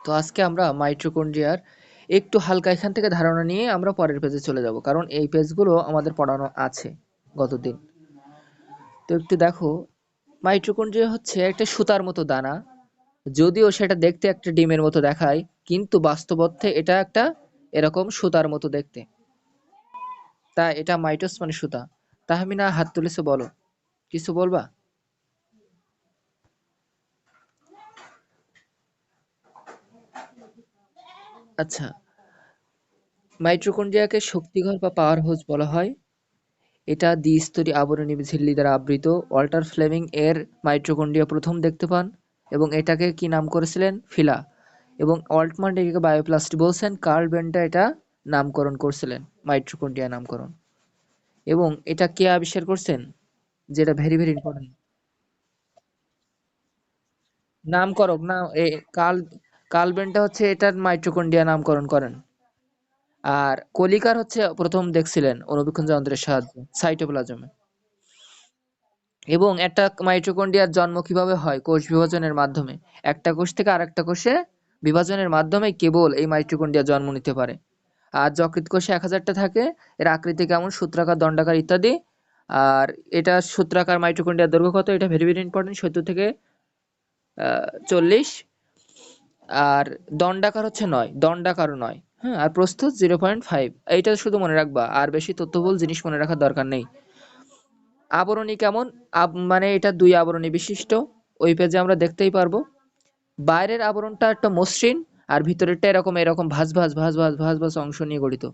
তো আজকে আমরা মাইটোকন্ড্রিয়ার একটু হালকা এখান থেকে ধারণা নিয়ে আমরা পরের পেজে চলে যাব, কারণ এই পেজগুলো আমাদের পড়ানো আছে গতদিন। তো একটু দেখো, মাইটোকন্ড্রিয়া হচ্ছে একটা সুতার মতো দানা। যদিও সেটা দেখতে একটা ডিমের মতো দেখায়, কিন্তু বাস্তবতে এটা একটা এরকম সুতার মতো দেখতে। তা এটা মাইটোস মানে সুতা। তাহমিনা হাত তুলেছে, বলো, কিছু বলবা? আচ্ছা, মাইটোকন্ড্রিয়াকে শক্তিঘর বা পাওয়ার হাউস বলা হয়। এটা দ্বিস্তরী আবরণী ঝিল্লি দ্বারা আবৃত। ওয়াল্টার ফ্লেমিং এর মাইটোকন্ড্রিয়া প্রথম দেখতে পান এবং এটাকে কি নাম করেছিলেন? ফিলা। এবং অল্টমান এটাকে বায়োপ্লাস্টি বলছেন। কার্ল বেন্টা এটা নামকরণ করছিলেন, মাইটোকন্ড্রিয়া নামকরণ। এবং এটা কে আবিষ্কার করছেন, যেটা ভেরি ভেরি ইম্পর্টেন্ট? নামকরণ না, কার্ল কার্ল বেন্টা হচ্ছে এটার মাইটোকন্ড্রিয়া নামকরণ করেন। আর কলিকার হচ্ছে প্রথম দেখছিলেন অণুবীক্ষণ যন্ত্রের সাহায্যে সাইটোপ্লাজমে। এবং একটা মাইটোকন্ড্রিয়ার জন্ম কিভাবে হয়? কোষ বিভাজনের মাধ্যমে। একটা কোষ থেকে আরেকটা কোষে বিভাজনের মাধ্যমে কেবল এই মাইটোকন্ড্রিয়া জন্ম নিতে পারে। আর যকৃৎ কোষে ১০০০টা থাকে। এর আকৃতি কেমন? সূত্রাকার, দণ্ডাকার ইত্যাদি। আর এটা সূত্রাকার মাইটোকন্ড্রিয়ার দৈর্ঘ্য কত? এটা ভেরি ভেরি ইম্পর্টেন্ট, ৭০ থেকে ৪০। আর দণ্ডাকার হচ্ছে ৯, দণ্ডাকারও ৯। হ্যাঁ, আর প্রস্থ 0.5। এইটা শুধু মনে রাখবা, আর বেশি তথ্যবহুল জিনিস মনে রাখার দরকার নেই। আবরণী কেমন? মানে এটা ২ আবরণী বিশিষ্ট। ওই পেজে আমরা দেখতেই পারবো। বাইরের আবরণটা একটা মসৃণ, আর ভিতরেরটা এরকম এরকম ভাঁজ ভাঁজ ভাঁজ ভাঁজ ভাঁজ ভাঁজ অংশ নিয়ে গঠিত।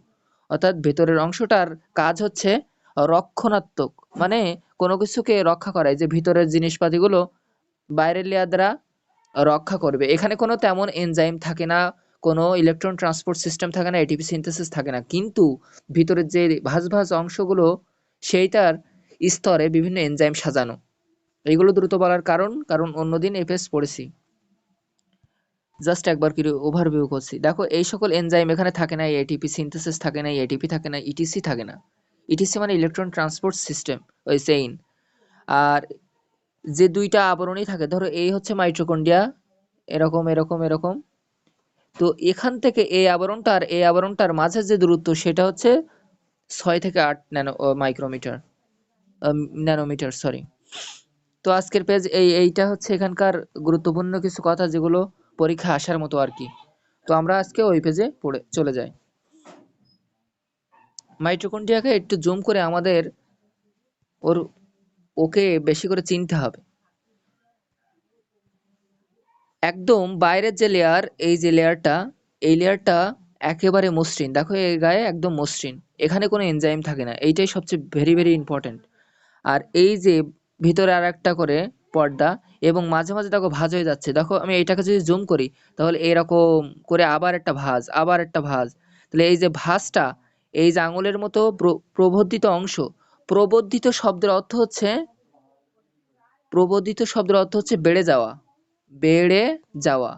অর্থাৎ ভেতরের অংশটার কাজ হচ্ছে রক্ষণাত্মক, মানে কোনো কিছুকে রক্ষা করা। এই যে ভিতরের জিনিসপাতিগুলো বাইরের লেয়ার দ্বারা রক্ষা করবে। এখানে কোনো তেমন এনজাইম থাকে না, কোনো ইলেকট্রন ট্রান্সপোর্ট সিস্টেম থাকে না, এটিপি সিনথেসিস থাকে না। কিন্তু ভিতরের যে ভাঁজ ভাঁজ অংশগুলো, সেইটার স্তরে বিভিন্ন এনজাইম সাজানো। এইগুলো দ্রুত বলার কারণ অন্যদিন এই পেজ পড়েছি। জাস্ট একবার কি ওভারভিউ করছি। দেখো, এই সকল এনজাইম এখানে থাকে না, এটিপি সিনথেসিস থাকে না, এটিপি থাকে না, ইটিসি থাকে না। ইটিসি মানে ইলেকট্রন ট্রান্সপোর্ট সিস্টেম, ওই সেইন। আর যে ২টা আবরণী থাকে, ধরো এই হচ্ছে মাইটোকন্ড্রিয়া, এরকম এরকম এরকম। তো এখান থেকে এই আবরণটা আর এই আবরণটার মাঝে যে দূরত্ব, সেটা হচ্ছে ৬ থেকে ৮ মাইক্রোমিটার, ন্যানোমিটার, সরি। তো আজকের পেজ এইটা হচ্ছে এখানকার গুরুত্বপূর্ণ কিছু কথা, যেগুলো পরীক্ষা আসার মতো আর কি। তো আমরা আজকে ওই পেজে পড়ে চলে যাই। মাইটোকন্ড্রিয়াকে একটু জুম করে আমাদের ওর ওকে বেশি করে চিনতে হবে। একদম বাইরের যে লেয়ার, এই যে লেয়ারটা, এই লেয়ারটা একেবারে মসৃণ। দেখো, এই গায়ে একদম মসৃণ, এখানে কোনো এনজাইম থাকে না। এইটাই সবচেয়ে ভেরি ভেরি ইম্পর্টেন্ট। আর এই যে ভিতরে আর একটা করে পর্দা, এবং মাঝে মাঝে দেখো ভাঁজ হয়ে যাচ্ছে। দেখো, আমি এইটাকে যদি জুম করি, তাহলে এরকম করে আবার একটা ভাঁজ, আবার একটা ভাঁজ। তাহলে এই যে ভাঁজটা, এই যে আঙুলের মতো প্রবর্ধিত অংশ, প্রবর্ধিত শব্দের অর্থ হচ্ছে, প্রবর্ধিত শব্দের অর্থ হচ্ছে বেড়ে যাওয়া, বেড়ে যাওয়া।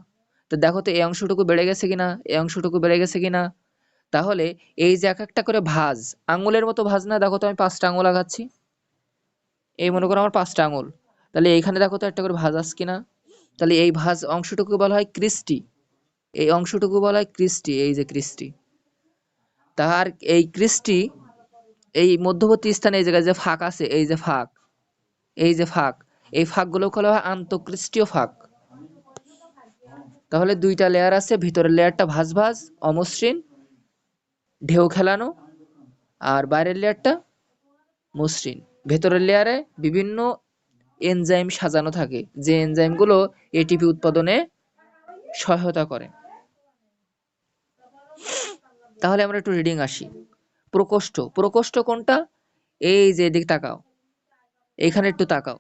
তো দেখো তো, এই অংশটুকু বেড়ে গেছে কিনা, এই অংশটুকু বেড়ে গেছে কিনা। তাহলে এই যে এক একটা করে ভাঁজ, আঙুলের মতো ভাঁজ না। দেখো তো, আমি ৫টা আঙুল আগাচ্ছি, এই মনে করো আমার ৫টা আঙুল। তাহলে এইখানে দেখো তো একটা করে ভাঁজ আছে কিনা। তাহলে এই ভাঁজ অংশটুকু বলা হয় ক্রিস্টি। এই অংশটুকু বলা হয় ক্রিস্টি, এই যে ক্রিস্টি। তার এই ক্রিস্টি, এই মধ্যবর্তী স্থানে এই জায়গায় যে ফাঁক আছে, এই যে ফাঁক, এই যে ফাঁক, এই ফাঁকগুলো বলা হয় আন্তঃক্রিস্টীয় ফাঁক। তাহলে ২টা লেয়ার আছে, ভিতরের লেয়ারটা ভাঁজ ভাঁজ, অমসৃণ, ঢেউ খেলানো। আর বাইরের লেয়ারটা মসৃণ। ভেতরের লেয়ারে বিভিন্ন এনজাইম সাজানো থাকে, যে এনজাইমগুলো এটিপি উৎপাদনে সহায়তা করে। তাহলে আমরা একটু রিডিং আসি। প্রকোষ্ঠ, প্রকোষ্ঠ কোনটা? এই যে এদিক তাকাও, এখানে একটু তাকাও।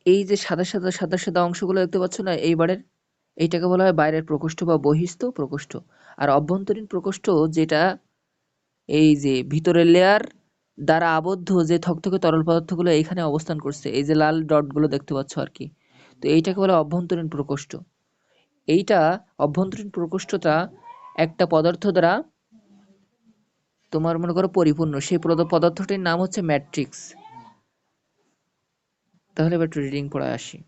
এই যে সাদা সাদা সাদা সাদা অংশগুলো দেখতে পাচ্ছ না, এইবারের, এইটাকে বলা হয় বাইরের প্রকোষ্ঠ বা বহিস্থ প্রকোষ্ঠ। আর অভ্যন্তরীণ প্রকোষ্ঠ, যেটা এই যে ভিতরের লেয়ার দ্বারা আবদ্ধ যে থকথকে তরল পদার্থগুলো এইখানে অবস্থান করছে, এই যে লাল ডটগুলো দেখতে পাচ্ছ আর কি। তো এইটাকে বলা হয় অভ্যন্তরীণ প্রকোষ্ঠ। এইটা, অভ্যন্তরীণ প্রকোষ্ঠটা একটা পদার্থ দ্বারা তোমার মনে করো পরিপূর্ণ সেই পদার্থটির নাম হচ্ছে ম্যাট্রিক্স। তাহলে এবার একটু রিডিং পড়ে আসি।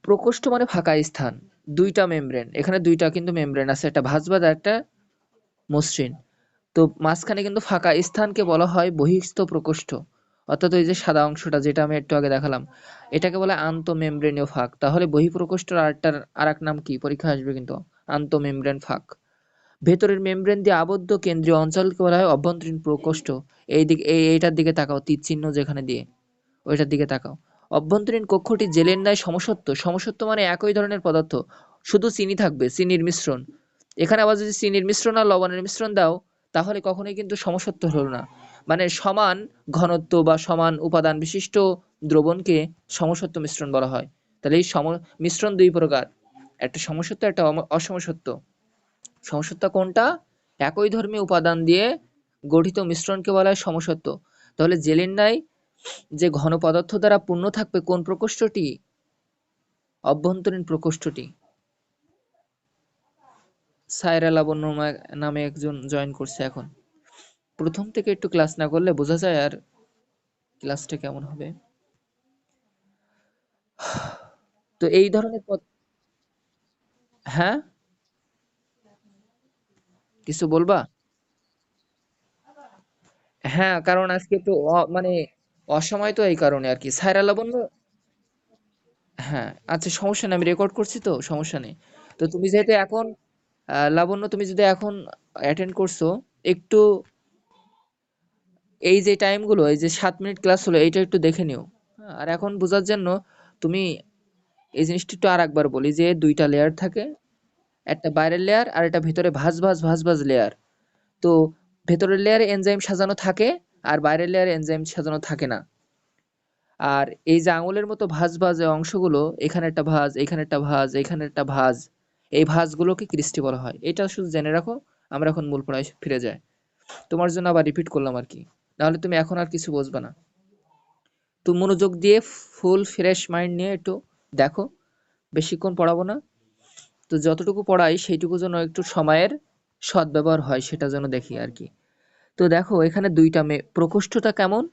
প্রকোষ্ঠ মানে ফাঁকা স্থান, দুইটা মেমব্রেন, এখানে দুইটা কিন্তু মেমব্রেন আছে, একটা ভাঁজবাদ আর একটা মসৃণ। তো মাঝখানে কিন্তু ফাঁকা স্থানকে বলা হয় বহিঃস্থ প্রকোষ্ঠ, অর্থাৎ ওই যে সাদা অংশটা যেটা আমি একটু আগে দেখালাম, এটাকে বলে আন্তঃমেমব্রেনীয় ফাঁক। তাহলে বহিঃপ্রকোষ্ঠের আরেক নাম কি, পরীক্ষা আসবে কিন্তু, আন্তঃমেমব্রেন ফাঁক। ভেতরের মেমব্রেন দিয়ে আবদ্ধ কেন্দ্রীয় অঞ্চলকে বলা হয় অভ্যন্তরীণ প্রকোষ্ঠ। এইটার দিকে তাকাও, তীর চিহ্ন যেখানে দিয়ে, ওইটার দিকে তাকাও। অভ্যন্তরীণ কক্ষটি জেলের ন্যায় সমসত্ব, সমসত্ব মানে একই ধরনের পদার্থ, শুধু চিনি থাকবে, চিনির মিশ্রণ। এখানে আবার যদি চিনির মিশ্রণ আর লবণের মিশ্রণ দাও, তাহলে কখনোই কিন্তু সমসত্ব হলো না। মানে সমান ঘনত্ব বা সমান উপাদান বিশিষ্ট দ্রবণকে সমসত্ব মিশ্রণ বলা হয়। তাহলে এই মিশ্রণ দুই প্রকার, একটা সমসত্ব, একটা অসমসত্ব। সমসত্ব কোনটা? একই ধর্মী উপাদান দিয়ে গঠিত মিশ্রণকে বলা হয় সমসত্ব। তাহলে জেলের ন্যায় যে ঘন পদার্থ দ্বারা পূর্ণ থাকবে কোন প্রকোষ্ঠটি? অভ্যন্তরীণ প্রকোষ্ঠটি। সায়রা লাবণ্য নামে একজন জয়েন করছে এখন। প্রথম থেকে একটু ক্লাস না করলে বোঝা যায় আর ক্লাসটা কেমন হবে। তো এই ধরনের হ্যাঁ, কিছু বলবা? হ্যাঁ, কারণ আজকে একটু মানে অসময়, তো এই কারণে আর কি। সায়রা লাবণ্য, হ্যাঁ আচ্ছা সমস্যা নেই, আমি রেকর্ড করছি তো, সমস্যা নেই। তো তুমি যেহেতু এখন লাবণ্য, তুমি যদি এখন অ্যাটেন্ড করছো, একটু এই যে টাইমগুলো, এই যে 7 মিনিট ক্লাস হলো, এইটা একটু দেখে নিও। হ্যাঁ, আর এখন বোঝার জন্য তুমি এই জিনিসটা একটু আর একবার বলি, যে দুইটা লেয়ার থাকে, একটা বাইরের লেয়ার আর একটা ভিতরে ভাঁজ লেয়ার। তো ভেতরের লেয়ারে এনজাইম সাজানো থাকে আর বাইরের লেয়ারে এনজাইম সাজানো থাকে না। আর এই যে আঙুলের মতো ভাঁজ অংশগুলো, এখানে একটা ভাঁজ, এখানে একটা ভাঁজ, এখানে একটা ভাঁজ, এই ভাঁজগুলোকে ক্রিস্টি বলা হয়। এটা শুধু জেনে রাখো। আমরা এখন মূল পড়ায় ফিরে যাই। তোমার জন্য আবার রিপিট করলাম আর কি, নাহলে তুমি এখন আর কিছু বুঝবে না। তো মনোযোগ দিয়ে ফুল ফ্রেশ মাইন্ড নিয়ে একটু দেখো, বেশিক্ষণ পড়াবো না। তো যতটুকু পড়াই সেইটুকু যেন একটু সময়ের সদ্ব্যবহার হয়, সেটা যেন দেখি আর কি। তো দেখো এখানে দুইটা প্রকোষ্ঠটা কেমন,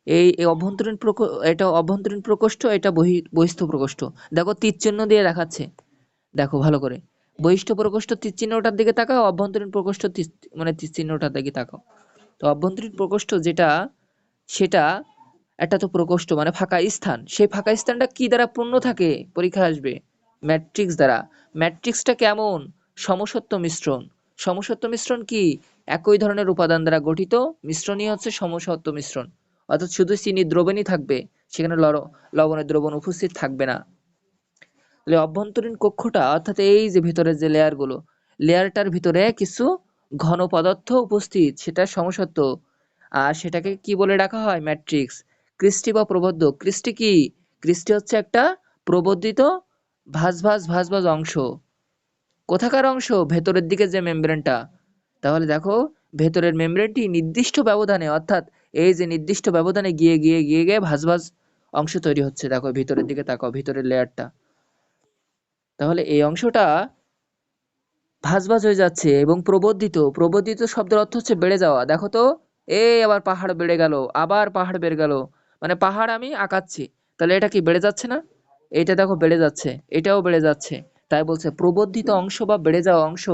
এই অভ্যন্তরীণ এটা অভ্যন্তরীণ প্রকোষ্ঠ, এটা বহিস্থ প্রকোষ্ঠ। দেখো তীর চিহ্ন দিয়ে দেখাচ্ছে, দেখো ভালো করে। বহিষ্ঠ প্রকোষ্ঠ তীর চিহ্নটার দিকে তাকাও, অভ্যন্তরীণ প্রকোষ্ঠ মানে তীর চিহ্নটার দিকে তাকাও। তো অভ্যন্তরীণ প্রকোষ্ঠ যেটা, সেটা একটা তো প্রকোষ্ঠ মানে ফাঁকা স্থান, সেই ফাঁকা স্থানটা কি দ্বারা পূর্ণ থাকে, পরীক্ষা আসবে, ম্যাট্রিক্স দ্বারা। ম্যাট্রিক্সটা কেমন? সমসত্ব মিশ্রণ। সমসত্ব মিশ্রণ কি? একই ধরনের উপাদান দ্বারা গঠিত মিশ্রণই হচ্ছে সমসত্ব মিশ্রণ। অর্থাৎ শুধু চিনি দ্রবণই থাকবে, সেখানে লবণের দ্রবণ উপস্থিত থাকবে না। তাহলে অভ্যন্তরীণ কক্ষটা, অর্থাৎ এই যে ভিতরের যে লেয়ারগুলো, লেয়ারটার ভিতরে কিছু ঘন পদার্থ উপস্থিত, সেটা সমসত্ব। আর সেটাকে কি বলে ডাকা হয়? ম্যাট্রিক্স। ক্রিস্টি বা প্রবদ্ধ। ক্রিস্টি কি? ক্রিস্টি হচ্ছে একটা প্রবর্ধিত ভাঁজ অংশ। কোথাকার অংশ? ভেতরের দিকে যে মেমব্রেনটা। তাহলে দেখো ভেতরের মেমব্রেনটি নির্দিষ্ট ব্যবধানে, অর্থাৎ এই যে নির্দিষ্ট ব্যবধানে গিয়ে ভাঁজ অংশ তৈরি হচ্ছে। দেখো ভিতরের দিকে তাকাও, ভিতরের লেয়ারটা। তাহলে এই অংশটা ভাঁজ হয়ে যাচ্ছে এবং প্রবর্ধিত। প্রবর্ধিত শব্দের অর্থ হচ্ছে বেড়ে যাওয়া। দেখো তো, এই আবার পাহাড় বেড়ে গেল, আবার পাহাড় বেড়ে গেল, মানে পাহাড় আমি আঁকাচ্ছি, তাহলে এটা কি বেড়ে যাচ্ছে না? এটা দেখো বেড়ে যাচ্ছে, এটাও বেড়ে যাচ্ছে। তাই বলছে প্রবর্ধিত অংশ বা বেড়ে যাওয়া অংশ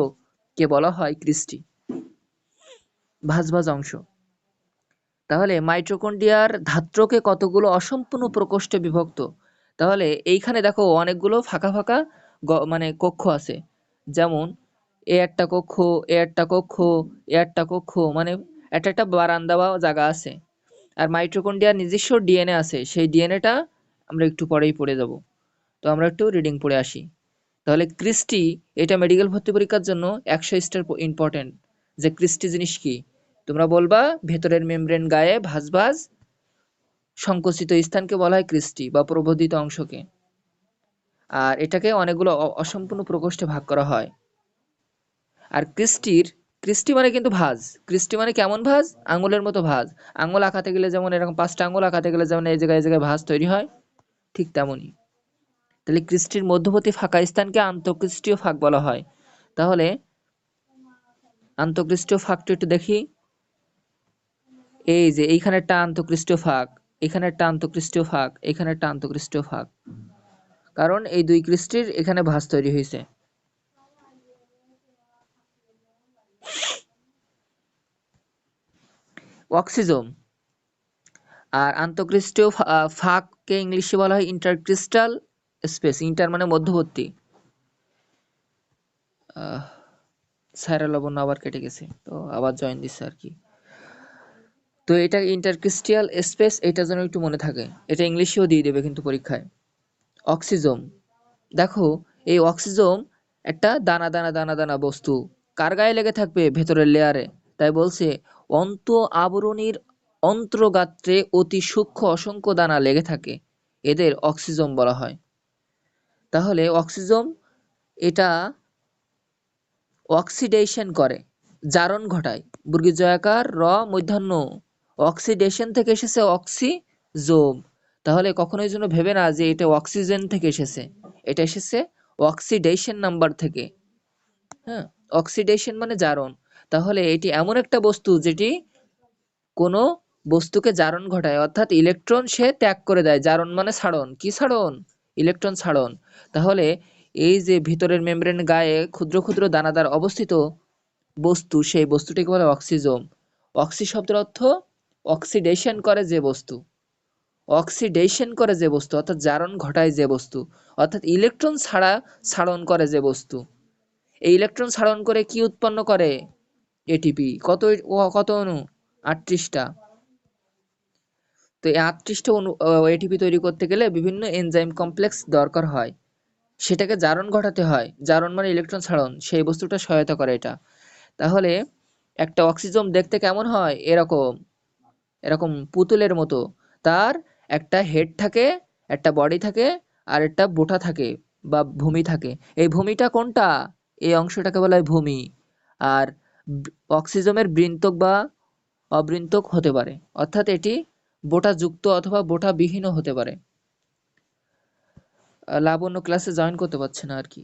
কে বলা হয় ক্রিস্টি, ভাঁজ অংশ। তাহলে মাইটোকন্ড্রিয়ার ধাত্রকে কতগুলো অসম্পূর্ণ প্রকোষ্ঠে বিভক্ত। তাহলে এইখানে দেখো অনেকগুলো ফাঁকা মানে কক্ষ আছে। যেমন এ একটা কক্ষ, এ একটা কক্ষ, এ একটা কক্ষ, মানে একটা বারান্দা বা জায়গা আছে। আর মাইটোকন্ড্রিয়ার নিজস্ব ডিএনএ আছে, সেই ডিএনএটা আমরা একটু পরেই পড়ে যাব। তো আমরা একটু রিডিং পড়ে আসি। তাহলে ক্রিস্টি, এটা মেডিকেল ভর্তি পরীক্ষার জন্য 100 স্টার ইম্পর্টেন্ট। যে ক্রিস্টি জিনিস কি? তোমরা বলবা ভেতরের মেমব্রেন গায়ে ভাঁজ সংকুচিত স্থানকে বলা হয় ক্রিস্টি বা প্রবর্ধিত অংশকে। আর এটাকে অনেকগুলো অসম্পূর্ণ প্রকোষ্ঠে ভাগ করা হয়। আর ক্রিস্টির ক্রিস্টি মানে কিন্তু ভাঁজ। ক্রিস্টি মানে কেমন ভাঁজ? আঙুলের মতো ভাঁজ। আঙুল আঁকাতে গেলে যেমন এরকম ৫টা আঙুল আঁকাতে গেলে যেমন এই জায়গায় ভাঁজ তৈরি হয়, ঠিক তেমনই। তাহলে ক্রিস্টির মধ্যবর্তী ফাঁকা স্থানকে আন্তঃক্রিস্টীয় ফাঁক বলা হয়। তাহলে আন্তঃক্রিস্টীয় ফাঁকটা একটু দেখি। এই যে এইখানে একটা আন্তঃক্রিস্টীয় ফাঁক, এখানে একটা আন্তঃক্রিস্টীয় ফাঁক, এখানে একটা আন্তঃক্রিস্টীয় ফাঁক, কারণ এই দুই ক্রিস্টির এখানে ভাঁজ তৈরি হয়েছে। অক্সিজোম আর আন্তঃক্রিস্টীয় ফাঁককে ইংলিশে বলা হয় ইন্টারক্রিস্টাল স্পেস। ইন্টার মানে মধ্যবর্তী। স্যারের লবণ আবার কেটে গেছে, তো আবার জয়েন দিচ্ছে আর কি। তো এটা ইন্টারক্রিস্টিয়াল স্পেস, এটা যেন একটু মনে থাকে। এটা ইংলিশেও দিয়ে দেবে কিন্তু পরীক্ষায়। অক্সিজোম, দেখো এই অক্সিজোম একটা দানা দানা দানা দানা বস্তু, কার গায়ে লেগে থাকবে? ভেতরের লেয়ারে। তাই বলছে অন্ত আবরণীর অন্তর্গাত্রে অতি সূক্ষ্ম অসংখ্য দানা লেগে থাকে, এদের অক্সিজোম বলা হয়। তাহলে অক্সিজোম এটা অক্সিডেশন করে, জারণ ঘটায়। বর্গীয় জয়াকার র মূর্ধন্য, অক্সিডেশন থেকে এসেছে অক্সিজোম। তাহলে কখনোই যেন ভেবে না যে এটা অক্সিজেন থেকে এসেছে, এটা এসেছে অক্সিডেশন নাম্বার থেকে। হ্যাঁ, অক্সিডেশন মানে জারণ। তাহলে এটি এমন একটা বস্তু যেটি কোনো বস্তুকে জারণ ঘটায়, অর্থাৎ ইলেকট্রন সে ত্যাগ করে দেয়। জারণ মানে ছাড়ন। কি ছাড়ন? ইলেকট্রন ছাড়ন। তাহলে এই যে ভিতরের মেমব্রেন গায়ে ক্ষুদ্র ক্ষুদ্র দানাদার অবস্থিত বস্তু, সেই বস্তুটিকে বলে অক্সিজোম। অক্সি শব্দের অর্থ অক্সিডেশন করে যে বস্তু, অক্সিডেশন করে যে বস্তু অর্থাৎ জারণ ঘটায় যে বস্তু, অর্থাৎ ইলেকট্রন ছাড়া ছাড়ন করে যে বস্তু। এই ইলেকট্রন ছাড়ন করে কি উৎপন্ন করে? এটিপি। কত অণু? ৩৮টা। তো এই ৩৮টা অণু এটিপি তৈরি করতে গেলে বিভিন্ন এনজাইম কমপ্লেক্স দরকার হয়, সেটাকে জারণ ঘটাতে হয়। জারণ মানে ইলেকট্রন ছাড়ন, সেই বস্তুটা সহায়তা করে এটা। তাহলে একটা অক্সিজোম দেখতে কেমন হয়? এরকম এরকম পুতুলের মতো। তার একটা হেড থাকে, একটা বডি থাকে, আর একটা বোটা থাকে বা ভূমি থাকে। এই ভূমিটা কোনটা? এই অংশটাকে বলা হয় ভূমি। আর অক্সিজমের বৃন্তক বা অবৃন্তক হতে পারে, অর্থাৎ এটি বোটা যুক্ত অথবা বোটা বিহীনও হতে পারে। লাবণ্য ক্লাসে জয়েন করতে পারছে না আর কি।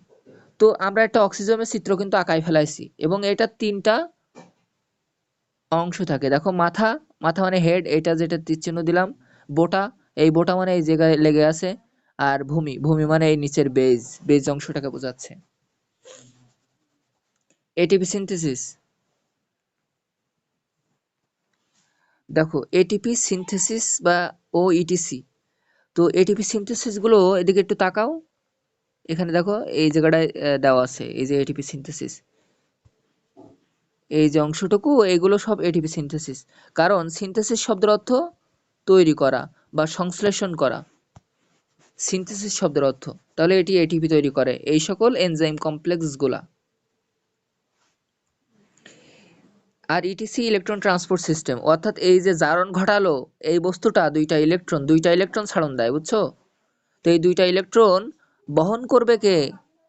তো আমরা একটা অক্সিজমের চিত্র কিন্তু আঁকায় ফেলাইছি, এবং এটা 3টা অংশ থাকে। দেখো মাথা, মাথা মানে হেড, এটা যেটা তীরচিহ্ন দিলাম। বোটা, এই বোটা মানে এই জায়গায় লেগে আছে। আর ভূমি, ভূমি মানে এই নিচের বেজ, বেজ অংশটাকে বোঝাচ্ছে। এটিপি সিনথেসিস, দেখো এটিপি সিনথেসিস বা ওইটিসি। তো এটিপি সিনথেসিস গুলো এদিকে একটু তাকাও। এখানে দেখো এই জায়গাটায় দেওয়া আছে, এই যে এটিপি সিনথেসিস, এই যে অংশটুকু, এগুলো সব এটিপি সিনথেসিস। কারণ সিনথেসিস শব্দের অর্থ তৈরি করা বা সংশ্লেষণ করা, সিনথেসিস শব্দের অর্থ। তাহলে এটি এটিপি তৈরি করে এই সকল এনজাইম কমপ্লেক্স গুলা। আর ইটিসি ইলেকট্রন ট্রান্সপোর্ট সিস্টেম, অর্থাৎ এই যে জারণ ঘটালো এই বস্তুটা দুইটা ইলেকট্রন ছাড়ন দেয়, বুঝছো? তো এই দুইটা ইলেকট্রন বহন করবে কে?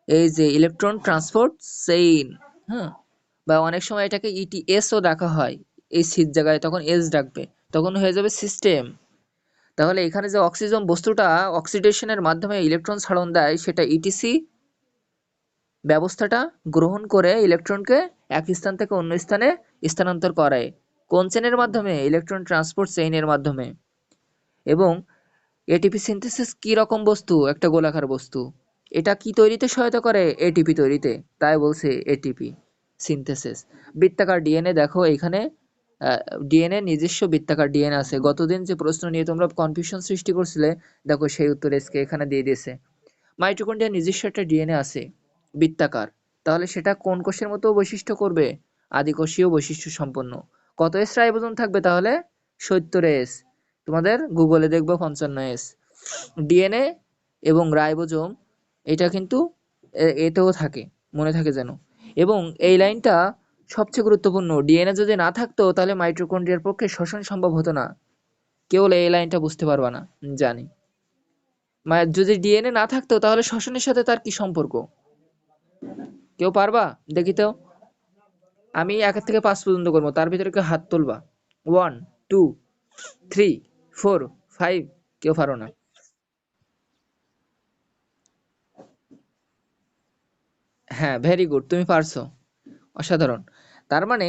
এই যে ইলেকট্রন ট্রান্সপোর্ট চেইন। হ্যাঁ, বা অনেক সময় এটাকে ইটিএসও ডাকা হয়। এই সির জায়গায় তখন এস ডাকবে, তখন হয়ে যাবে সিস্টেম। তাহলে এখানে যে অক্সিজেন বস্তুটা অক্সিডেশনের মাধ্যমে ইলেকট্রন ছাড়ন দেয়, সেটা ইটিসি ব্যবস্থাটা গ্রহণ করে ইলেকট্রনকে এক স্থান থেকে অন্য স্থানে স্থানান্তর করে। কোন চেনের মাধ্যমে? ইলেকট্রন ট্রান্সপোর্ট চেইনের মাধ্যমে। এবং এটিপি সিনথেসিস কি রকম বস্তু? একটা গোলাকার বস্তু। এটা কি তৈরিতে সহায়তা করে? এটিপি তৈরিতে। তাই বলছে এটিপি সিনথেসিস। বৃত্তাকার ডিএনএ, দেখো এখানে ডিএনএ নিজস্ব বৃত্তাকার ডিএনএ আছে। গতদিন যে প্রশ্ন নিয়ে তোমরা কনফিউশন সৃষ্টি করছিলে, দেখো সেই উত্তর এসকে এখানে দিয়ে দিয়েছে। মাইটোকন্ড্রিয়ার নিজস্ব একটা ডিএনএ আছে বৃত্তাকার। তাহলে সেটা কোন কোষের মতো বৈশিষ্ট্য করবে? আদিকোষীয় বৈশিষ্ট্য সম্পন্ন। কত এস রাইবোজোম থাকবে তাহলে? 70 এস। তোমাদের গুগলে দেখবো 55 এস। ডিএনএ এবং রাইবোজোম এটা কিন্তু এতেও থাকে, মনে থাকে যেন। এবং এই লাইনটা সবচেয়ে গুরুত্বপূর্ণ। ডিএনএ যদি না থাকতো তাহলে মাইটোকন্ড্রিয়ার পক্ষে শ্বসন সম্ভব হতো না। কেবল এই লাইনটা বুঝতে পারবা না, জানি। যদি ডিএনএ না থাকতো তাহলে শ্বসনের সাথে তার কি সম্পর্ক? কেউ পারবা? দেখি তো। আমি 1 থেকে 5 পর্যন্ত করবো, তার ভিতরে কেউ হাত তুলবা। 1 2 3 4 5। কেউ পারো না। হ্যাঁ, ভেরি গুড, তুমি পারছো। অসাধারণ। তার মানে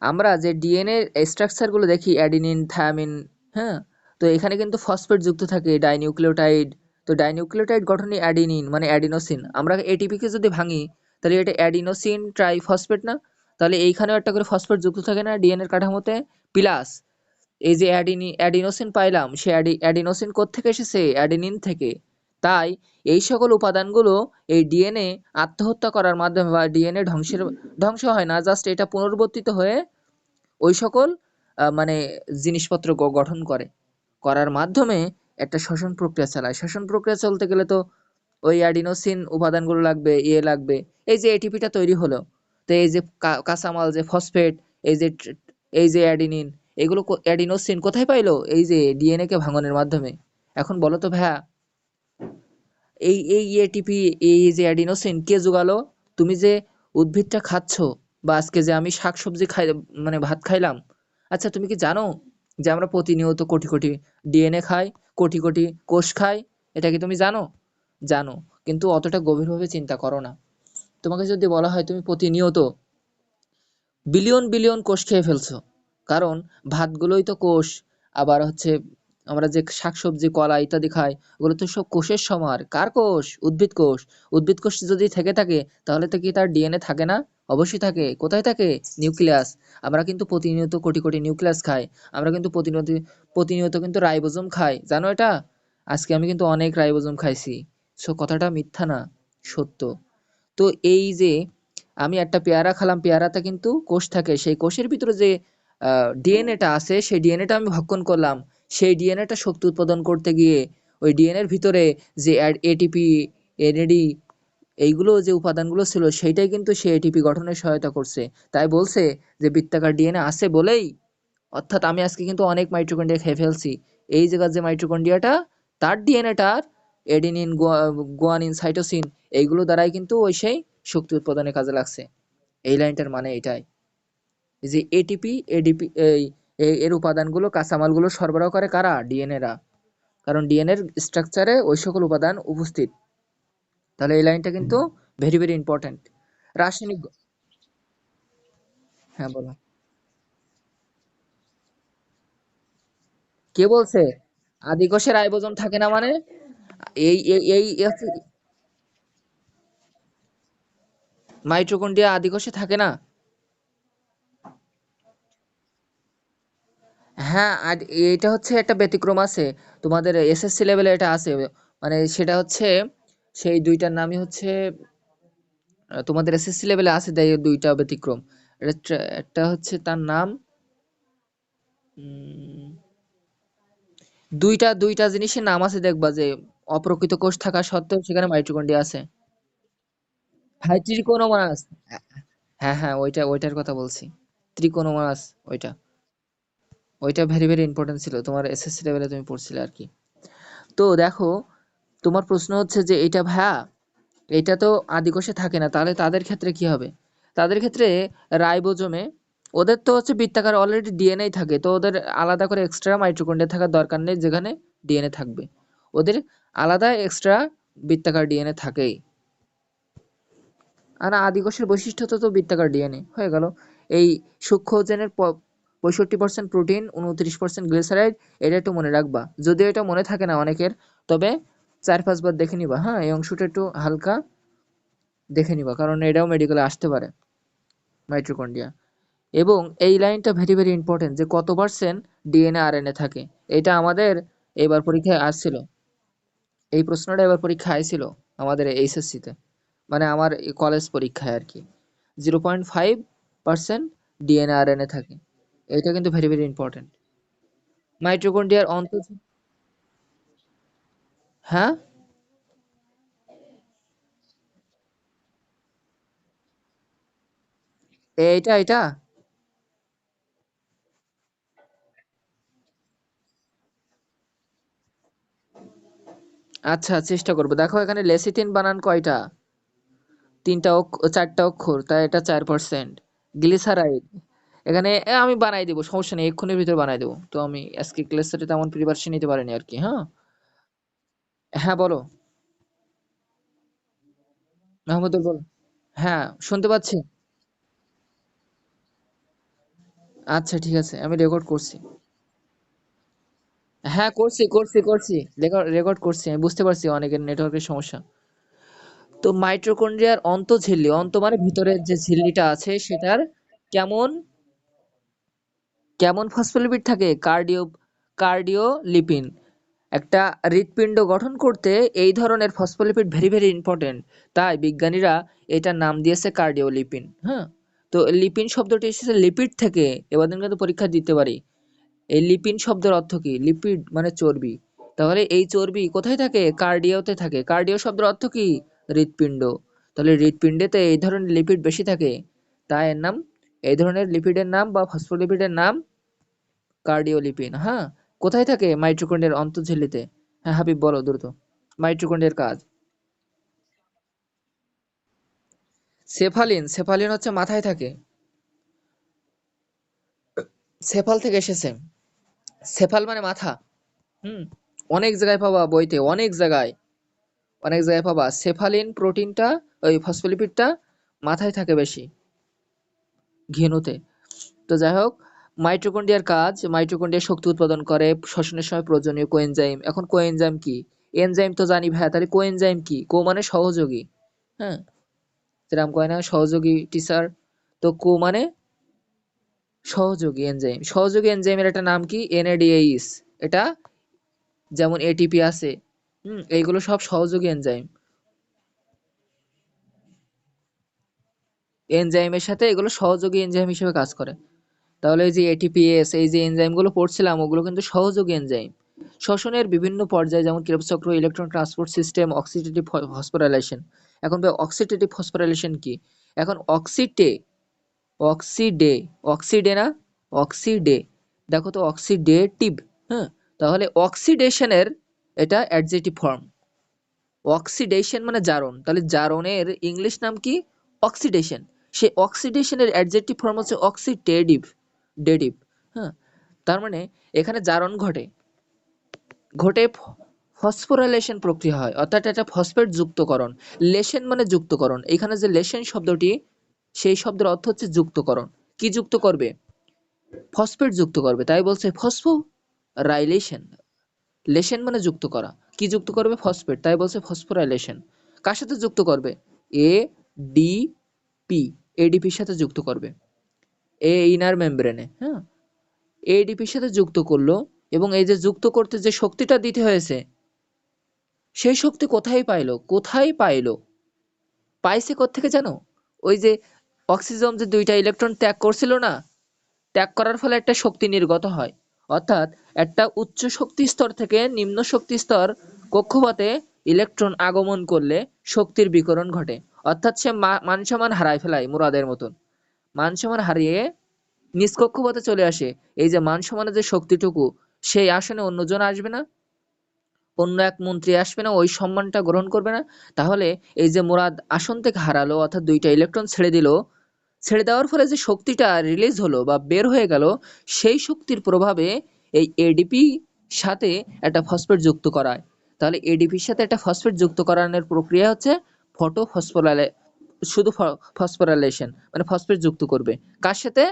আমরা যে ডিএনএ স্ট্রাকচার গুলো দেখি, অ্যাডিনিন, থায়ামিন, হ্যাঁ, তো এখানে কিন্তু ফসফেট যুক্ত থাকে, ডাইনিউক্লিওটাইড। তো ডাইনিউক্লিওটাইড গঠনে অ্যাডিনিন মানে অ্যাডিনোসিন, আমরা এটিপি কে যদি ভাঙি তাহলে এটা অ্যাডিনোসিন ট্রাইফসফেট না? তাহলে এইখানেও একটা করে ফসফেট যুক্ত থাকে না ডিএনএ এর কাঠামোতে? প্লাস এই যে অ্যাডিনোসিন পাইলাম, সে অ্যাডিনোসিন কোত্থেকে এসেছে? অ্যাডেনিন থেকে। তাই এই সকল উপাদানগুলো এই ডিএনএ আত্মহত্যা করার মাধ্যমে বা ডিএনএ ধ্বংস হয় না, জাস্ট এটা পুনরাবর্তিত হয়ে ওই সকল মানে জিনিসপত্র গঠন করে, করার মাধ্যমে একটা শ্বসন প্রক্রিয়া চালায়। শ্বসন প্রক্রিয়া চলতে গেলে তো ওই অ্যাডিনোসিন উপাদানগুলো লাগবে, ইয়ে লাগবে। এই যে এটিপিটা তৈরি হলো, তো এই যে কাঁচামাল যে ফসফেট, এই যে এই যে অ্যাডিনিন, এগুলো অ্যাডিনোসিন কোথায় পাইলো? এই যে ডিএনএ কে ভাঙনের মাধ্যমে। এখন বলো তো ভাইয়া, এই এটিপি, এই যে অ্যাডিনোসিন কে যোগালো? তুমি যে উদ্ভিদটা খাচ্ছো, বা আজকে যে আমি শাকসবজি খাই, মানে ভাত খাইলাম, আচ্ছা তুমি কি জানো যে আমরা প্রতিনিয়ত কোটি কোটি ডিএনএ খাই, কোটি কোটি কোষ খাই? এটা কি তুমি জানো? জানো, কিন্তু অতটা গভীরভাবে চিন্তা করো না। তোমাকে যদি বলা হয় তুমি প্রতিনিয়ত বিলিয়ন বিলিয়ন কোষ খেয়ে ফেলছো, কারণ ভাতগুলোই তো কোষ। আবার হচ্ছে আমরা যে শাকসবজি, কলা ইত্যাদি খাই, ওগুলো তো সব কোষের সমাহার। কার কোষ? উদ্ভিদ কোষ। উদ্ভিদ কোষ যদি থেকে থাকে, তাহলে তো কি তার ডিএনএ থাকে না? অবশ্যই থাকে। কোথায় থাকে? নিউক্লিয়াস। আমরা কিন্তু প্রতিনিয়ত কোটি কোটি নিউক্লিয়াস খাই। আমরা কিন্তু প্রতিনিয়ত প্রতিনিয়ত কিন্তু রাইবোজোম খাই, জানো এটা? আজকে আমি কিন্তু অনেক রাইবোজোম খাইছি। সো কথাটা মিথ্যা না, সত্য। তো এই যে আমি একটা পেয়ারা খেলাম, পেয়ারাতে কিন্তু কোষ থাকে, সেই কোষের ভিতরে যে ডিএনএটা আছে, সেই ডিএনএটা আমি ভক্ষণ করলাম। সেই ডিএনএটা শক্তি উৎপাদন করতে গিয়ে ওই ডিএনএর ভিতরে যে এটিপি, এনএডি, এইগুলো যে উপাদানগুলো ছিল, সেইটাই কিন্তু সেই এটিপি গঠনে সহায়তা করছে। তাই বলছে যে বৃত্তাকার ডিএনএ আছে বলেই, অর্থাৎ আমি আজকে কিন্তু অনেক মাইটোকন্ড্রিয়া খেয়ে ফেলছি। এই জায়গার যে মাইটোকন্ড্রিয়াটা, তার ডিএনএটার এডিনিন, গুয়ানিন, সাইটোসিন, এইগুলো দ্বারাই কিন্তু ওই সেই শক্তি উৎপাদনে কাজে লাগছে। এই লাইনটার মানে এটাই, যে এটিপি, এডিপি, এর উপাদানগুলো, কাঁচামালগুলো সরবরাহ করে কারা? ডিএনএ রা। কারণ ডিএনএ এর স্ট্রাকচারে ওই সকল উপাদান উপস্থিত। তাহলে এই লাইনটা কিন্তু ভেরি ভেরি ইম্পর্ট্যান্ট। রাসায়নিক। হ্যাঁ বলো। কে বলছে আদিকোষে রাইবোজোম থাকে না মানে? এই এই এই মাইটোকন্ড্রিয়া আদিকোষে থাকে না? হ্যাঁ, আর এটা হচ্ছে একটা ব্যতিক্রম আছে। তোমাদের এসএসসি লেভেলে এটা আছে। মানে সেটা হচ্ছে, সেই দুইটার নামই হচ্ছে, তোমাদের এসএসসি লেভেলে আছে তাই দুইটা ব্যতিক্রম। একটা হচ্ছে তার নাম, উম, দুইটা দুইটা জিনিসের নাম আছে, দেখবা যে অপ্রকৃত কোষ থাকা সত্ত্বেও সেখানে মাইটোকন্ড্রিয়া আছে। হ্যাঁ, ত্রিকোণোমাস। হ্যাঁ হ্যাঁ, ওইটার কথা বলছি। ত্রিকোণোমাস। ওইটা ওইটা ভেরি ভেরি ইম্পর্টেন্ট ছিল, তোমার এসএসসি লেভেলে তুমি পড়ছিলে আর কি। তো দেখো, তোমার প্রশ্ন হচ্ছে যে এটা ভাইয়া, এটা তো আদিকোষে থাকে না, তাহলে তাদের ক্ষেত্রে কি হবে? তাদের ক্ষেত্রে রাইবোজোমে, ওদের তো হচ্ছে বৃত্তাকার অলরেডি ডিএনএ থাকে, তো ওদের আলাদা করে এক্সট্রা মাইটোকন্ড্রিয়া থাকার দরকার নেই, যেখানে ডিএনএ থাকবে ওদের আলাদা এক্সট্রা বৃত্তাকার ডিএনএ থাকেই। আর আদিকোষের বৈশিষ্ট্য তো বৃত্তাকার ডিএনএ হয়ে গেল। এই সূক্ষ্ম ওজনের 65% প্রোটিন, 29% গ্লিসারাইড, এটা একটু মনে রাখবা। যদিও এটা মনে থাকে না অনেকের, তবে 4-5 বার দেখে নিবা। হ্যাঁ, এই অংশটা একটু হালকা দেখে নিবা, কারণ এটাও মেডিকেলে আসতে পারে, মাইটোকন্ড্রিয়া। এবং এই লাইনটা ভেরি ভেরি ইম্পর্টেন্ট, যে কত পার্সেন্ট ডিএনএ আরএনএ থাকে। এটা আমাদের এবার পরীক্ষায় আসছিল, এই প্রশ্নটা এবার পরীক্ষায় আইছিল আমাদের এইচএসসি তে, মানে আমার কলেজ পরীক্ষায় আর কি। 0.5% ডিএনএ আরএনএ থাকে। এটা কিন্তু ভেরি ভেরি ইম্পর্টেন্ট। মাইটোকন্ড্রিয়ার হ্যাঁ, এটা আচ্ছা, চেষ্টা করবো। দেখো এখানে লেসিথিন বানান কয়টা? 3টা 4টা অক্ষর, তাই এটা 4%। গ্লিসারাইড। এখানে আমি বানাই দেবো, সমস্যা নেই, এক্ষুনির ভিতরে বানাই দেবো। তো আমি আজকে ক্লাসে তেমন প্রিপারেশন নিতে পারিনি আর কি। হ্যাঁ, হ্যাঁ বলো মাহমুদুল, বলো। হ্যাঁ, শুনতে পাচ্ছি। আচ্ছা ঠিক আছে, আমি রেকর্ড করছি। হ্যাঁ করছি, রেকর্ড রেকর্ড করছি, আমি বুঝতে পারছি অনেকের নেটওয়ার্কের সমস্যা। তো মাইটোকন্ড্রিয়ার অন্তঃঝিল্লি, অন্ত মানে ভিতরের যে ঝিল্লিটা আছে সেটার কেমন কেমন ফসফোলিপিড থাকে? কার্ডিওলিপিন। একটা হৃৎপিণ্ড গঠন করতে এই ধরনের ফসফোলিপিড ভেরি ভেরি ইম্পর্টেন্ট। তাই বিজ্ঞানীরা এটার নাম দিয়েছে কার্ডিওলিপিন। হ্যাঁ, তো লিপিন শব্দটি এসেছে লিপিড থেকে। এবার দিন কিন্তু পরীক্ষা দিতে পারি। এই লিপিন শব্দের অর্থ কি? লিপিড মানে চর্বি। তাহলে এই চর্বি কোথায় থাকে? কার্ডিওতে থাকে। কার্ডিও শব্দের অর্থ কি? হৃৎপিণ্ড। তাহলে হৃৎপিণ্ডেতে এই ধরনের লিপিড বেশি থাকে, তাই এর নাম, এই ধরনের লিপিডের নাম বা ফসফোলিপিডের নাম কার্ডিওলিপিন। হ্যাঁ, কোথায় থাকে? মাইটোকন্ড্রিয়ার অন্তঃঝিল্লিতে। হ্যাঁ হাবিব, বলো দ্রুত। মাইটোকন্ড্রিয়ার কাজ। সেফালিন হচ্ছে মাথায় থাকে। সেফাল থেকে এসেছে। সেফাল মানে মাথা। হুম, অনেক জায়গায় পাবা বইতে, অনেক জায়গায় পাবা সেফালিন প্রোটিনটা, ওই ফসফোলিপিডটা মাথায় থাকে বেশি, ঘিনুতে। তো যাই হোক, মাইটোকন্ড্রিয়ার কাজ, মাইটোকন্ড্রিয়া শক্তি উৎপাদন করে, শ্বসনের সময় প্রয়োজনীয় কোএনজাইম। এখন কোএনজাইম কি? এনজাইম তো জানি ভাইয়া, তাহলে কোএনজাইম কি? কো মানে সহযোগী। হ্যাঁ, যেরকম কয় না সহযোগী টিচার, তো কো মানে সহযোগী এনজাইম। সহযোগী এনজাইমের একটা নাম কি? এনএডিএইচ। এটা যেমন এটিপি আছে, এইগুলো সব সহযোগী এনজাইম। এনজাইমের সাথে এগুলো সহযোগী এনজাইম হিসেবে কাজ করে। তাহলে এই যে এটিপিএস, এই যে এনজাইমগুলো পড়ছিলাম, ওগুলো কিন্তু সহযোগী এনজাইম। শ্বসনের বিভিন্ন পর্যায়ে যেমন ক্রেবস চক্র, electron transport system, oxidative phosphorylation. এখন অক্সিডেটিভ ফসফোরাইলেশন কি? এখন অক্সিডে অক্সিডে না, অক্সিডে, দেখো তো অক্সিডেটিভ। হ্যাঁ, তাহলে অক্সিডেশনের এটা অ্যাডজেক্টিভ ফর্ম। অক্সিডেশন মানে জারণ, তাহলে জারণের ইংলিশ নাম কি? অক্সিডেশন। সেই অক্সিডেশনের অ্যাডজেক্টিভ ফর্ম হচ্ছে অক্সিডেটিভ। ডেটিভ। হ্যাঁ, তার মানে এখানে জারণ ঘটে, ঘটে ফসফোরাইলেশন প্রক্রিয়া হয়, অর্থাৎ এটা ফসফেট যুক্তকরণ। লেশন মানে যুক্তকরণ। এখানে যে লেশন শব্দটি, সেই শব্দের অর্থ হচ্ছে যুক্তকরণ। কি যুক্ত করবে? ফসফেট যুক্ত করবে, তাই বলছে ফসফোরাইলেশন। লেশন মানে যুক্ত করা। কি যুক্ত করবে? ফসফেট, তাই বলছে ফসফোরাইলেশন। কার সাথে যুক্ত করবে? এ ডি পি, এডিপির সাথে যুক্ত করবে। ইনার মেমব্রেনে। হ্যাঁ, এডিপির সাথে যুক্ত করলো, এবং এই যে যুক্ত করতে যে শক্তিটা দিতে হয়েছে, সেই শক্তি কোথায় পাইলো? পাইছে কোত্থেকে জানো? ওই যে অক্সিজেন যে দুইটা ইলেকট্রন ত্যাগ করছিল না, ত্যাগ করার ফলে একটা শক্তি নির্গত হয়। অর্থাৎ একটা উচ্চ শক্তি স্তর থেকে নিম্ন শক্তি স্তর কক্ষপথে ইলেকট্রন আগমন করলে শক্তির বিকরণ ঘটে। অর্থাৎ সে মান সম্মান হারায় ফেলায় মুরাদের মতন। মান সম্মান হারিয়ে নিজ কক্ষপথে চলে আসে। এই যে মান সম্মানের যে শক্তিটুকু, সেই আসনে অন্যজন আসবে না, অন্য এক মন্ত্রী আসবে না, ওই সম্মানটা গ্রহণ করবে না। তাহলে এই যে মুরাদ আসন থেকে হারালো, অর্থাৎ দুইটা ইলেকট্রন ছেড়ে দিল, ছেড়ে দেওয়ার ফলে যে শক্তিটা রিলিজ হলো বা বের হয়ে গেল, সেই শক্তির প্রভাবে এই এডিপি সাথে একটা ফসফেট যুক্ত করায়। তাহলে এডিপির সাথে একটা ফসফেট যুক্ত করানোর প্রক্রিয়া হচ্ছে ফটোফসফোরাইলে, শুধু ফসফোরাইলেশন, মানে ফসফেট যুক্ত করবে কার সাথে?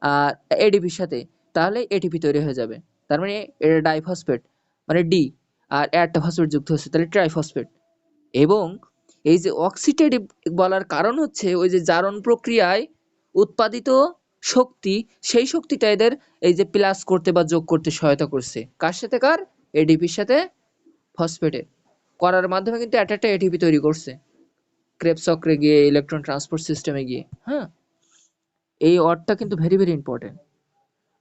আর এডিপির সাথে। তাহলে এটিপি তৈরি হয়ে যাবে। তার মানে এটা ডাইফসফেট, মানে ডি, আর একটা ফসফেট যুক্ত হচ্ছে, তাহলে ট্রাইফসফেট। এবং এই যে অক্সিডেটিভ বলার কারণ হচ্ছে ওই যে জারণ প্রক্রিয়ায় উৎপাদিত শক্তি, সেই শক্তিটা এদের এই যে প্লাস করতে বা যোগ করতে সহায়তা করছে। কার সাথে? কার? এডিপির সাথে ফসফেটে করার মাধ্যমে কিন্তু একটা এটিপি তৈরি করছে, ক্রেবস চক্রে গিয়ে, ইলেকট্রন ট্রান্সপোর্ট সিস্টেমে গিয়ে। হ্যাঁ, এই অর্ডটা কিন্তু ভেরি ভেরি ইম্পর্টেন্ট,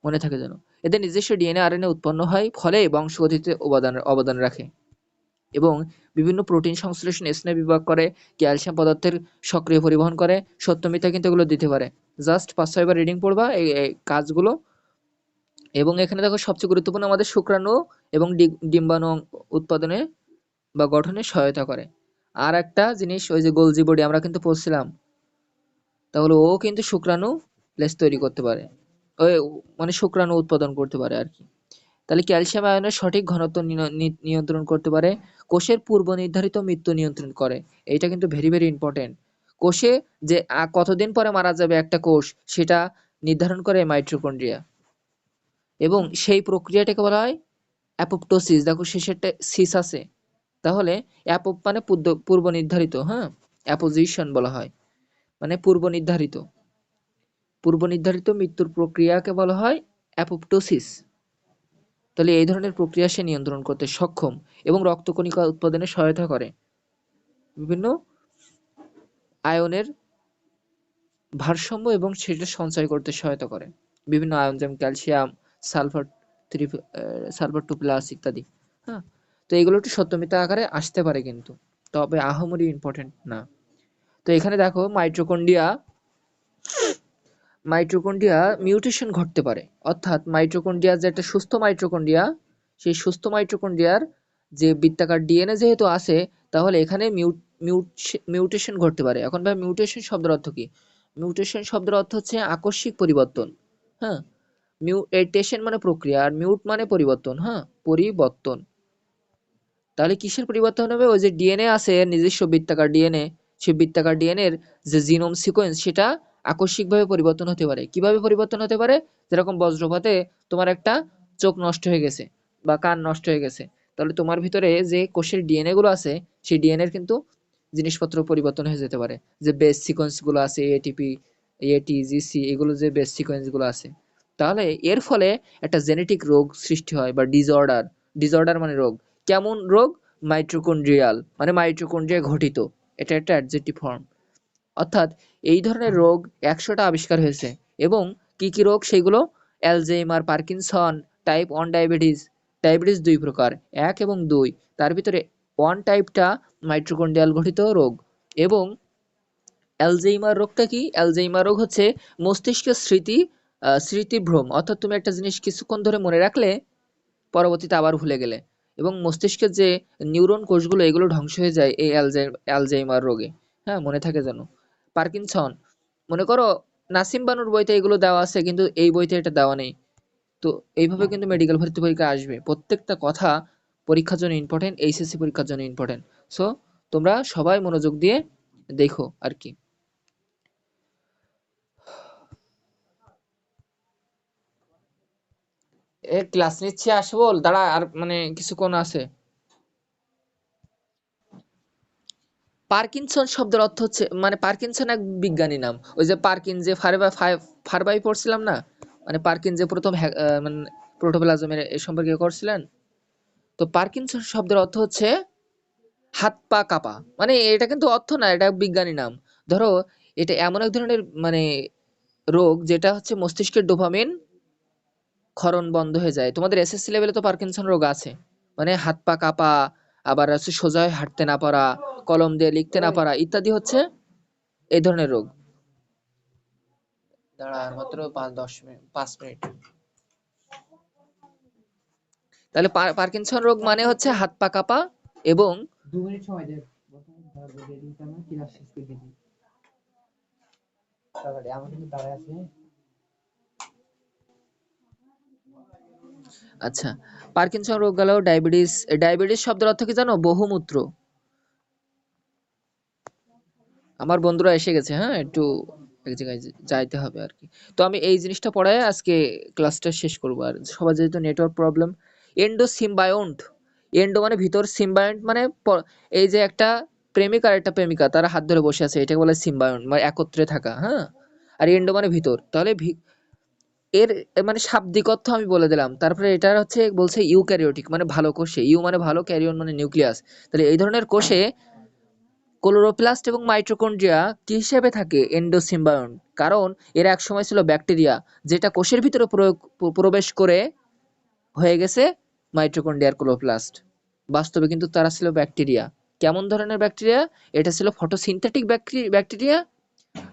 মনে থাকে যেন। এদের নিজস্ব ডিএনএ আরএনএ উৎপন্ন হয়, ফলে বংশগতিতে অবদান রাখে, এবং বিভিন্ন প্রোটিন সংশ্লেষণ, স্নায়ু বিভাগ করে, ক্যালসিয়াম পদার্থের সক্রিয় পরিবহন করে। সত্য মিথ্যা কিন্তু এগুলো দিতে পারে। জাস্ট ৫-৬ বার রিডিং পড়বা এই কাজগুলো। এবং এখানে দেখো সবচেয়ে গুরুত্বপূর্ণ, আমাদের শুক্রাণু এবং ডিম্বাণু উৎপাদনে বা গঠনে সহায়তা করে। আর একটা জিনিস, ওই যে গোলজি বডি আমরা কিন্তু পড়ছিলাম, তাহলে ও কিন্তু শুক্রাণু লেজ তৈরি করতে পারে, ওই মানে শুক্রাণু উৎপাদন করতে পারে আর কি। তাহলে ক্যালসিয়াম আয়নের সঠিক ঘনত্ব নিয়ন্ত্রণ করতে পারে, কোষের পূর্ব নির্ধারিত মৃত্যু নিয়ন্ত্রণ করে। এটা কিন্তু ভেরি ভেরি ইম্পর্টেন্ট। কোষে যে কতদিন পরে মারা যাবে একটা কোষ, সেটা নির্ধারণ করে মাইটোকন্ড্রিয়া, এবং সেই প্রক্রিয়াটাকে বলা হয় অ্যাপোপ্টোসিস। দেখো শেষেরটা সিস আছে, তাহলে অ্যাপোপ মানে পূর্ব নির্ধারিত, হ্যাঁ, অ্যাপোজিশন বলা হয়, মানে পূর্ব নির্ধারিত মৃত্যুর প্রক্রিয়াকে বলা হয় অ্যাপোপ্টোসিস। তাহলে এই ধরনের প্রক্রিয়া সে নিয়ন্ত্রণ করতে সক্ষম এবং রক্তকণিকা উৎপাদনে সহায়তা করে, বিভিন্ন আয়নের ভারসাম্য এবং সেটা সঞ্চয় করতে সহায়তা করে, বিভিন্ন আয়ন যেমন ক্যালসিয়াম, সালফার সালফার 2+ ইত্যাদি। হ্যাঁ, তো এগুলো একটু সত্য মিথ্যা আকারে আসতে পারে কিন্তু, তবে আহামরি ইম্পর্টেন্ট না। তো এখানে দেখো মাইটোকন্ড্রিয়া মিউটেশন ঘটতে পারে, অর্থাৎ মাইটোকন্ড্রিয়া যে একটা সুস্থ মাইটোকন্ড্রিয়া, সেই সুস্থ মাইটোকন্ড্রিয়ার যে বৃত্তাকার ডিএনএ যেহেতু আছে, তাহলে এখানে মিউটেশন ঘটতে পারে। এখন ভাই মিউটেশন শব্দের অর্থ কি? মিউটেশন শব্দের অর্থ হচ্ছে আকস্মিক পরিবর্তন। হ্যাঁ, মিউটেশন মানে প্রক্রিয়া, আর মিউট মানে পরিবর্তন। হ্যাঁ, পরিবর্তন। তাহলে কিসের পরিবর্তন হবে? ওই যে ডিএনএ আছে, নিজস্ব বৃত্তাকার ডিএনএ, সেই বৃত্তাকার ডিএনএ এর যে জিনোম সিকোয়েন্স, সেটা আকস্মিকভাবে পরিবর্তন হতে পারে। কিভাবে পরিবর্তন হতে পারে? যেরকম বজ্রপাতে তোমার একটা চোখ নষ্ট হয়ে গেছে বা কান নষ্ট হয়ে গেছে, তাহলে তোমার ভিতরে যে কোষের ডিএনএ গুলো আছে, সেই ডিএনএ এর কিন্তু জিনিসপত্র পরিবর্তন হয়ে যেতে পারে। যে বেস সিকোয়েন্স গুলো আছে, এটিপি, এটি, জিসি, এগুলো যে বেস সিকোয়েন্স গুলো আছে, তাহলে এর ফলে একটা জেনেটিক রোগ সৃষ্টি হয় বা ডিসঅর্ডার। ডিসঅর্ডার মানে রোগ। কেমন রোগ? মাইটোকন্ড্রিয়াল মানে মাইটোকন্ড্রিয়া ঘটিত, এটা একটা অ্যাডজেক্টিভ ফর্ম। অর্থাৎ এই ধরনের রোগ 100টা আবিষ্কার হয়েছে। এবং কি কি রোগ সেগুলো? Alzheimer, Parkinson, type 1 diabetes. Diabetes 2 প্রকার, 1 এবং 2। তার ভিতরে 1 টাইপটা মাইটোকন্ড্রিয়াল ঘটিত রোগ। এবং অ্যালজাইমার রোগটা কি? অ্যালজাইমার রোগ হচ্ছে মস্তিষ্কের স্মৃতিভ্রম, অর্থাৎ তুমি একটা জিনিস কিছুক্ষণ ধরে মনে রাখলে পরবর্তীতে আবার ভুলে গেলে, এবং মস্তিষ্কের যে নিউরন কোষগুলো, এগুলো ধ্বংস হয়ে যায় এই অ্যালজাইমার রোগে। হ্যাঁ, মনে থাকে যেন। পার্কিনসন, মনে করো নাসিম বানুর বইতে এগুলো দেওয়া আছে, কিন্তু এই বইতে এটা দেওয়া নেই। তো এইভাবে কিন্তু মেডিকেল ভর্তি পরীক্ষা আসবে, প্রত্যেকটা কথা পরীক্ষার জন্য ইম্পর্টেন্ট, এইচএসসি পরীক্ষার জন্য ইম্পর্টেন্ট। সো তোমরা সবাই মনোযোগ দিয়ে দেখো আর কি। এ ক্লাস নিচ্ছে, আসবো, দাঁড়া আর মানে কিছুক্ষণ আছে। পার্কিনসন শব্দের অর্থ হচ্ছে, মানে পার্কিনসন এক বিজ্ঞানী নাম। ওই যে পার্কিন যে ফারবাই পড়ছিলাম না, মানে পার্কিন যে প্রথম মানে প্রোটোপ্লাজমের এ সম্পর্কে করছিলেন। তো পার্কিনসন শব্দের অর্থ হচ্ছে হাত পা কাঁপা, মানে এটা কিন্তু অর্থ না, এটা বিজ্ঞানী নাম। ধরো এটা এমন এক ধরনের মানে রোগ, যেটা হচ্ছে মস্তিষ্কের ডোপামিন ক্ষরণ বন্ধ হয়ে যায়। তোমাদের এসএসসি লেভেলে তো পার্কিনসন রোগ আছে, মানে হাত পা কাঁপা, আবার হচ্ছে সোজা হয়ে হাঁটতে না পারা, কলম দিয়ে লিখতে না পারা ইত্যাদি হচ্ছে এই ধরনের রোগ। দাঁড়া আর মাত্র 5-10 মিনিট, 5 মিনিট। তাহলে পার্কিনসন রোগ মানে হচ্ছে হাত পা কাঁপা এবং 2 মিনিট সময় দে। আচ্ছা, পার্কিনসন রোগ গেল। ডায়াবেটিস, ডায়াবেটিস শব্দের অর্থ কি জানো? বহুমূত্র। আমার বন্ধুরা এসে গেছে, হ্যাঁ, একটু এক জায়গায় যাইতে হবে আর কি। তো আমি এই জিনিসটা পড়ায় আজকে ক্লাসটা শেষ করবো। আর সবার যেহেতু নেটওয়ার্ক প্রবলেম। এন্ডোসিম্বায়ন্ট, এন্ডো মানে ভিতর, সিম্বায়ন্ট মানে এই যে একটা প্রেমিক আর একটা প্রেমিকা, তারা হাত ধরে বসে আছে, এটাকে বলে সিম্বায়ন্ট, মানে একত্রে থাকা। হ্যাঁ, আর এন্ডো মানে ভিতর। তাহলে এর মানে শাব্দিক অর্থ আমি বলে দিলাম। তারপরে এটা হচ্ছে বলছে ইউক্যারিওটিক মানে ভালো কোষে, ইউ মানে ভালো, ক্যারিয়ন মানে নিউক্লিয়াস। তাহলে এই ধরনের কোষে ক্লোরোপ্লাস্ট এবং মাইটোকন্ড্রিয়া কি হিসেবে থাকে? এন্ডোসিম্বায়ন্ট। কারণ এরা একসময় ছিল ব্যাকটেরিয়া, যেটা কোষের ভিতরে প্রবেশ করে হয়ে গেছে মাইটোকন্ড্রিয়ার ক্লোরোপ্লাস্ট। বাস্তবে কিন্তু তারা ছিল ব্যাকটেরিয়া। কেমন ধরনের ব্যাকটেরিয়া? এটা ছিল ফটোসিনথেটিক ব্যাকটেরিয়া,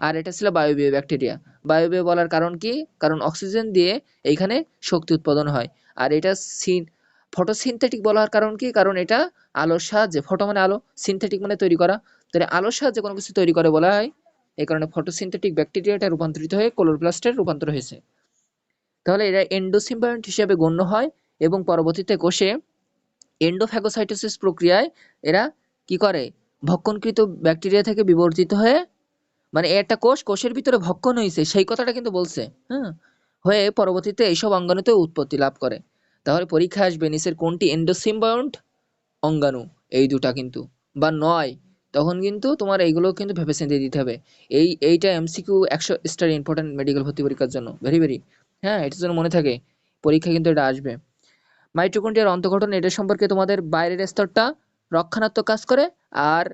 আর এটা ছিল বায়বীয় ব্যাকটেরিয়া। বায়বীয় বলার কারণ কি? কারণ অক্সিজেন দিয়ে এইখানে শক্তি উৎপাদন হয়। আর এটা ফটোসিনথেটিক বলার কারণ কি? কারণ এটা আলোর সাহায্যে, ফটো মানে আলো, সিনথেটিক মানে তৈরি করা, তাহলে আলোর সাহায্যে কোনো কিছু তৈরি করে বলা হয় এই কারণে ফটোসিনথেটিক ব্যাকটেরিয়াটা রূপান্তরিত হয়ে ক্লোরোপ্লাস্টে রূপান্তর হয়েছে। তাহলে এরা এন্ডোসিম্বায়ন্ট হিসেবে গণ্য হয় এবং পরবর্তীতে কোষে এন্ডোফ্যাগোসাইটোসিস প্রক্রিয়ায় এরা কি করে, ভক্ষণকৃত ব্যাকটেরিয়া থেকে বিবর্তিত হয়ে, মানে একটা কোষের ভিতরে ভক্ষণ হয়েছে সেই কথাটা কিন্তু বলছে, হ্যাঁ, হয়ে পরবর্তীতে এইসব অঙ্গাণুতে উৎপত্তি লাভ করে। তাহলে পরীক্ষায় আসবে নিচের কোনটি এন্ডোসিম্বায়ন্ট অঙ্গাণু, এই দুটা কিন্তু বা নয়, তখন কিন্তু তোমার এইগুলো কিন্তু ভেবে চিন্তে দিতে হবে। এইটা এমসিকিউ 100 স্টার ইম্পর্টেন্ট মেডিকেল ভর্তি পরীক্ষার জন্য, ভেরি ভেরি, হ্যাঁ, এটার জন্য মনে থাকে, পরীক্ষা কিন্তু এটা আসবে। মাইটোকন্ড্রিয়ার অন্তঃগঠন, এটা সম্পর্কে তোমাদের বাইরের স্তরটা রক্ষণাত্মক কাজ করে, আর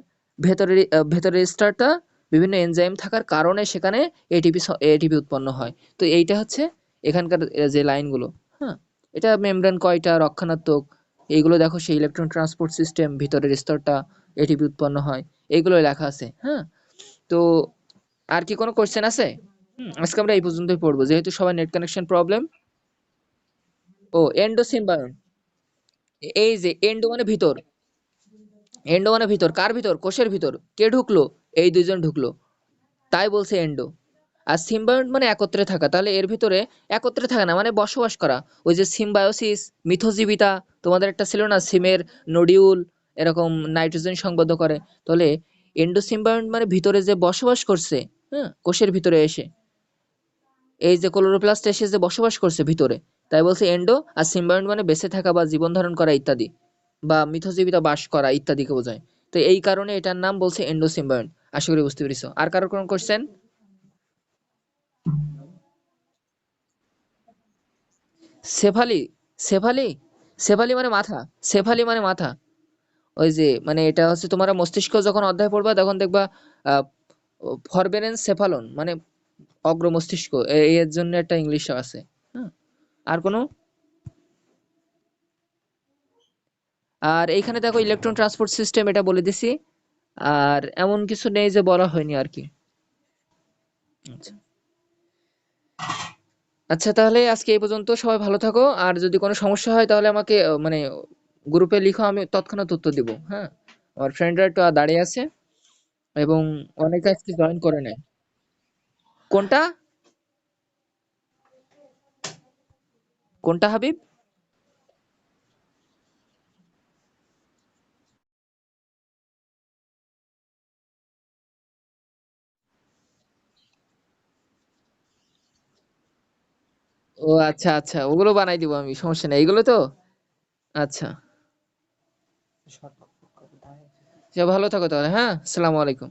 ভেতরের স্তরটা বিভিন্ন এনজাইম থাকার কারণে সেখানে এটিপি উৎপন্ন হয়। তো এইটা হচ্ছে এখানকার যে লাইনগুলো, হ্যাঁ, এটা মেমব্রেন কয়টা, রক্ষণাত্মক, এইগুলো দেখো, সেই ইলেকট্রন ট্রান্সপোর্ট সিস্টেম, ভিতরের স্তরটা এটিপি উৎপন্ন হয়, এইগুলোই লেখা আছে, হ্যাঁ। তো আর কি কোনো কোশ্চেন আছে? আজকে আমরা এই পর্যন্তই পড়বো, যেহেতু সবাই নেট কানেকশন প্রবলেম। ও এন্ডোসিম্বায়ন, এই যে এন্ডো মানে ভিতর, এন্ডো মানে ভিতর, কার ভিতর, কোষের ভিতর, কে ঢুকলো, এই দুইজন ঢুকলো, তাই বলছে এন্ডো। আর সিম্বায়ন্ট মানে একত্রে থাকা, তাহলে এর ভিতরে একত্রে থাকা না মানে বসবাস করা, ওই যে সিম্বায়োসিস, মিথোজীবিতা, তোমাদের একটা ছিল না সিমের নডিউল, এরকম নাইট্রোজেন সংবদ্ধ করে, তাহলে এন্ডোসিম্বায়ন্ট মানে ভিতরে যে বসবাস করছে, হ্যাঁ, কোষের ভিতরে এসে, এই যে ক্লোরোপ্লাস্ট এসে যে বসবাস করছে ভিতরে, তাই বলছে এন্ডো। আর সিম্বায়ন্ট মানে বেঁচে থাকা বা জীবন ধারণ করা ইত্যাদি, বা মিথজীবিতা বাস করা ইত্যাদিকে বোঝায়। তো এই কারণে এটার নাম বলছে এন্ডোসিম্বায়ন্ট। আশা করি বুঝতে পেরেছো। আর কারোর কোনো কোশ্চেন? সেফালি, সেফালি, সেফালি মানে মাথা, সেফালি মানে মাথা। ওই যে মানে এটা হচ্ছে তোমরা মস্তিষ্ক যখন অধ্যায় পড়বা তখন দেখবা আহ ফরবেরেন্স সেফালন মানে অগ্র মস্তিষ্ক, এর জন্য একটা ইংলিশ আছে, হ্যাঁ। আর কোনো? আর এইখানে দেখো ইলেকট্রন ট্রান্সপোর্ট সিস্টেম, এটা বলে দিছি। আর এমন কিছু নেই যে বলা হয়নি আর কি। আচ্ছা, আচ্ছা, তাহলে আজকে এই পর্যন্ত, সবাই ভালো থাকো। আর যদি কোনো সমস্যা হয় তাহলে আমাকে মানে গ্রুপে লিখো, আমি তৎক্ষণাৎ উত্তর দিব, হ্যাঁ। আমার ফ্রেন্ডরা একটু দাঁড়িয়ে আছে এবং অনেকে আজকে জয়েন করে নেয়। কোনটা? কোনটা হাবিব? ও আচ্ছা, আচ্ছা, ওগুলো বানাই দিব আমি, সমস্যা নেই, এইগুলো তো। আচ্ছা, সে ভালো থাকো তাহলে, হ্যাঁ, আসসালামু আলাইকুম।